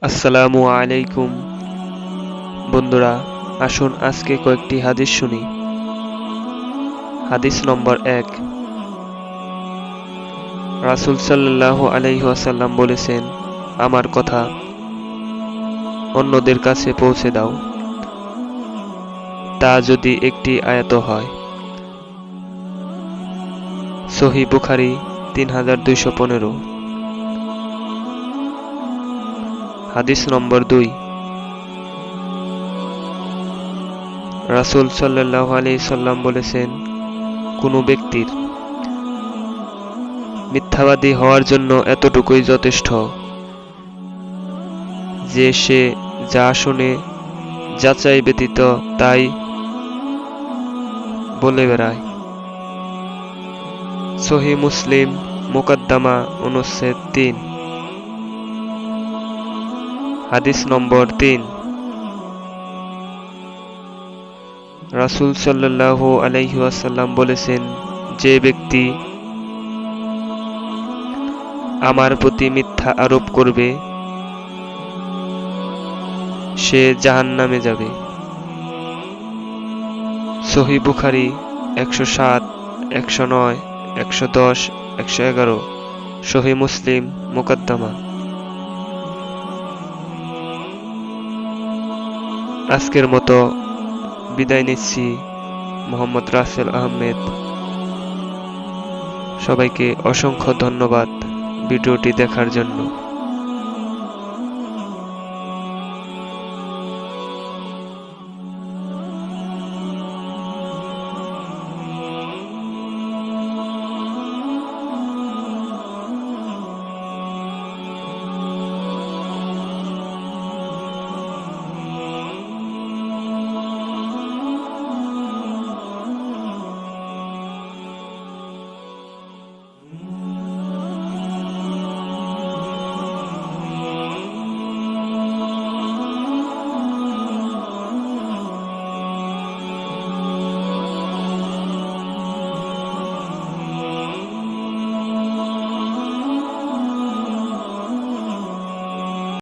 আসসালামু আলাইকুম বন্ধুরা, আসুন আজকে কয়েকটি হাদিস শুনি। হাদিস নম্বর ১। রাসূল সাল্লাল্লাহু আলাইহি ওয়াসাল্লাম বলেছেন, আমার কথা অন্যদের কাছে পৌঁছে দাও, তা যদি একটি আয়াত হয়। সহিহ বুখারী ৩২১৫। হাদিস নম্বর ২। রাসূল সাল্লাল্লাহু আলাইহি সাল্লাম বলেছেন, কোনো ব্যক্তির মিথ্যাবাদী হওয়ার জন্য এতটুকুই যথেষ্ট যে সে যা শোনে যাচাই ব্যতীত তাই বলে বেড়ায়। সহিহ মুসলিম মুকদ্দমা অনুচ্ছেদ ৩। হাদিস নম্বর ৩। রাসূল সাল্লাল্লাহু আলাইহি ওয়াসাল্লাম বলেছেন, যে ব্যক্তি আমার প্রতি মিথ্যা আরোপ করবে সে জাহান্নামে যাবে। সহিহ বুখারী ১০৭, ১০৯, ১১০, ১১১। সহিহ মুসলিম মুকদ্দমা। আজকের মতো বিদায় নিচ্ছি। মোহাম্মদ রাসেল আহমেদ। সবাইকে অসংখ্য ধন্যবাদ ভিডিওটি দেখার জন্য।